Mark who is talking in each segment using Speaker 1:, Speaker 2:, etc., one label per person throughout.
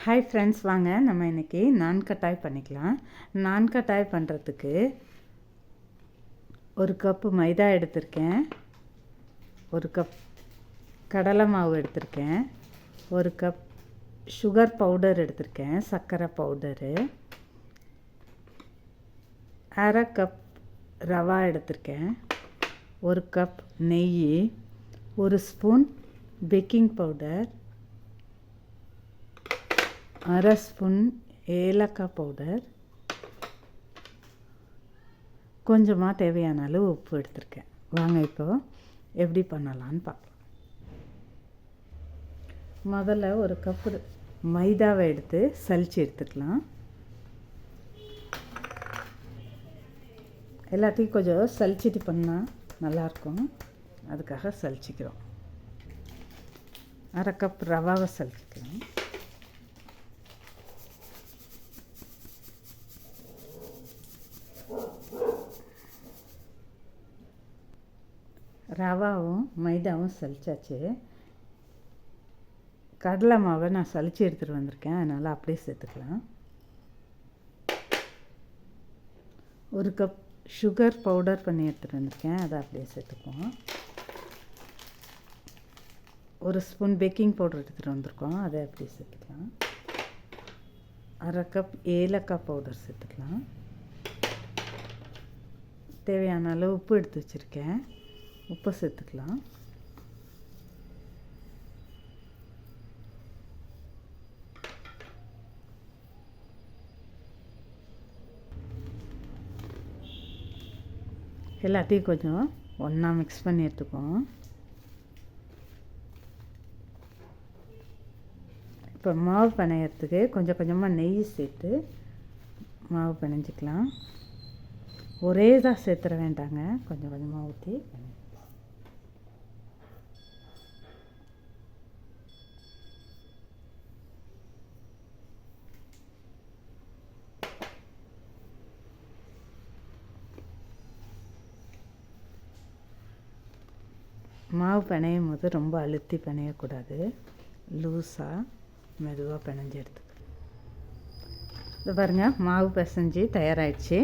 Speaker 1: Hi friends, வாங்க நம்ம இன்றைக்கி நான் கட்டாய் பண்ணிக்கலாம். நான் கட்டாய் பண்ணுறதுக்கு ஒரு கப்பு மைதா எடுத்திருக்கேன், ஒரு கப் கடலை மாவு எடுத்திருக்கேன், ஒரு கப் சுகர் பவுடர் எடுத்திருக்கேன், சர்க்கரை பவுடரு, அரை கப் ரவா எடுத்திருக்கேன், ஒரு கப் நெய், ஒரு ஸ்பூன் பேக்கிங் பவுடர், அரை ஸ்பூன் ஏலக்காய் பவுடர், கொஞ்சமாக தேவையான அளவு உப்பு எடுத்திருக்கேன். வாங்க இப்போது எப்படி பண்ணலான்னு பார்க்கலாம். முதல்ல ஒரு கப்பு மைதாவை எடுத்து சலிச்சு எடுத்துக்கலாம். எல்லாத்தையும் கொஞ்சம் சலிச்சிட்டு பண்ணால் நல்லாயிருக்கும், அதுக்காக சலிச்சிக்கிறோம். அரை கப் ரவாவை சலிச்சிக்கலாம். ரவாவும் மைதாவும் சலிச்சாச்சு. கடலை மாவை நான் சலிச்சு எடுத்துகிட்டு வந்திருக்கேன், அதனால் அப்படியே சேர்த்துக்கலாம். ஒரு கப் சுகர் பவுடர் பண்ணி எடுத்துகிட்டு வந்திருக்கேன், அதை அப்படியே சேர்த்துக்குவோம். ஒரு ஸ்பூன் பேக்கிங் பவுடர் எடுத்துகிட்டு வந்திருக்கோம், அதை அப்படியே சேர்த்துக்கலாம். அரை கப் ஏலக்காய் பவுடர் சேர்த்துக்கலாம். தேவையான அளவு உப்பு எடுத்து வச்சுருக்கேன், உப்பு சேர்த்துக்கலாம். எல்லாத்தையும் கொஞ்சம் ஒன்றா மிக்ஸ் பண்ணி எடுத்துக்குவோம். இப்போ மாவு பிணையறதுக்கு கொஞ்சம் கொஞ்சமாக நெய் சேர்த்து மாவு பிணைஞ்சிக்கலாம். ஒரே தான் சேர்த்துற வேண்டாங்க, கொஞ்சம் கொஞ்சமாக ஊற்றி. மாவு பிணையும் போது ரொம்ப அழுத்தி பிணையக்கூடாது, லூஸாக மெதுவாக பிணைஞ்சி எடுத்துக்கலாம். இது பாருங்கள், மாவு பிசைஞ்சு தயாராகிடுச்சு.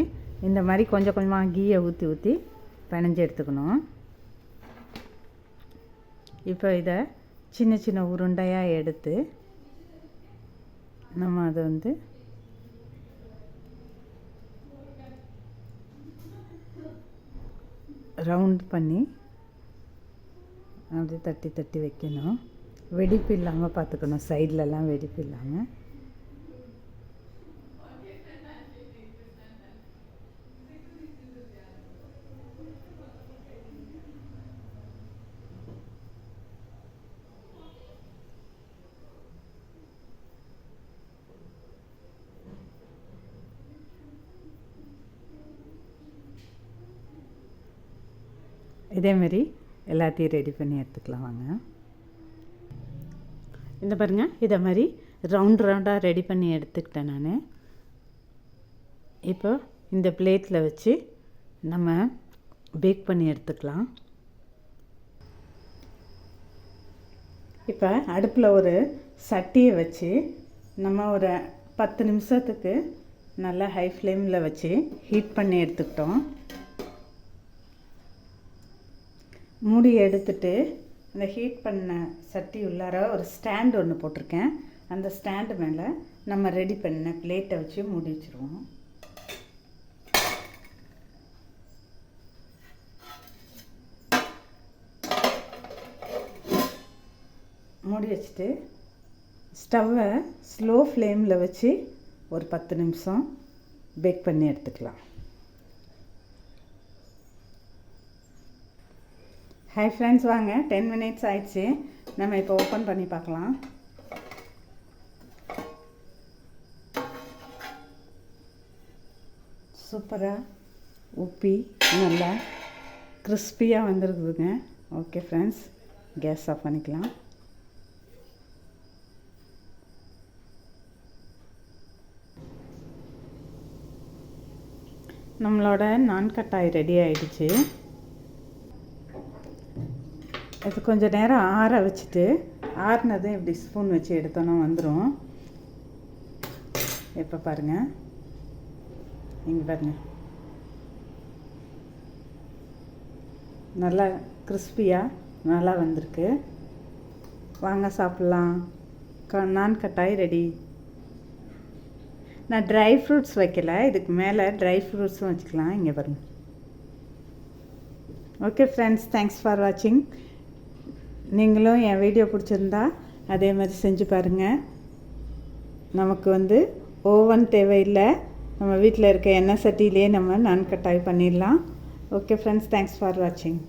Speaker 1: இந்த மாதிரி கொஞ்சம் கொஞ்சமாக கீயை ஊற்றி ஊற்றி பிணைஞ்சி எடுத்துக்கணும். இப்போ இதை சின்ன சின்ன உருண்டையாக எடுத்து நம்ம அதை ரவுண்ட் பண்ணி அப்படியே தட்டி தட்டி வைக்கணும். வெடிப்பு இல்லாமல் பார்த்துக்கணும், சைட்லலாம் வெடிப்பு இல்லாமல். இதேமாரி எல்லாத்தையும் ரெடி பண்ணி எடுத்துக்கலாம். வாங்க, இந்த பாருங்கள், இதை மாதிரி ரவுண்டாக ரெடி பண்ணி எடுத்துக்கிட்டேன் நான். இப்போ இந்த பிளேட்டில் வச்சு நம்ம பேக் பண்ணி எடுத்துக்கலாம். இப்போ அடுப்பில் ஒரு சட்டியை வச்சு நம்ம ஒரு 10 நிமிஷத்துக்கு நல்லா ஹை ஃப்ளேமில் வச்சு ஹீட் பண்ணி எடுத்துக்கிட்டோம். மூடி எடுத்துட்டு அந்த ஹீட் பண்ண சட்டி உள்ளார ஒரு ஸ்டாண்ட் ஒன்று போட்டிருக்கேன். அந்த ஸ்டாண்டு மேலே நம்ம ரெடி பண்ண பிளேட்டை வச்சு மூடி வச்சுருவோம். மூடி வச்சுட்டு ஸ்டவ்வை ஸ்லோ ஃப்ளேமில் வச்சு ஒரு 10 நிமிஷம் பேக் பண்ணி எடுத்துக்கலாம். ஹாய் ஃப்ரெண்ட்ஸ், வாங்க 10 மினிட்ஸ் ஆயிடுச்சு. நம்ம இப்போ ஓப்பன் பண்ணி பார்க்கலாம். சூப்பராக உப்பி நல்லா கிறிஸ்பியாக வந்துருக்குதுங்க. ஓகே ஃப்ரெண்ட்ஸ், கேஸ் ஆஃப் பண்ணிக்கலாம். நம்மளோட நான் கட்டாய் ரெடி ஆகிடுச்சு. இது கொஞ்சம் நேரம் ஆற வச்சுட்டு ஆறுனதும் இப்படி ஸ்பூன் வச்சு எடுத்தோன்னா வந்துடும். இப்போ பாருங்கள், இங்கே பாருங்கள், நல்லா கிறிஸ்பியாக நல்லா வந்திருக்கு. வாங்க சாப்பிட்லாம். நான் கட்டாய் ரெடி. நான் ட்ரை ஃப்ரூட்ஸ் வைக்கல, இதுக்கு மேலே ட்ரை ஃப்ரூட்ஸும் வச்சுக்கலாம். இங்கே பாருங்கள். ஓகே ஃப்ரெண்ட்ஸ், தேங்க்ஸ் ஃபார் வாட்சிங். நீங்களும் என் வீடியோ பிடிச்சிருந்தா அதே மாதிரி செஞ்சு பாருங்கள். நமக்கு ஓவன் தேவையில்லை, நம்ம வீட்டில் இருக்க எண்ணெய் சட்டியிலே நம்ம நான் கட்டாய் பண்ணிடலாம். ஓகே ஃப்ரெண்ட்ஸ், தேங்க்ஸ் ஃபார் வாட்சிங்.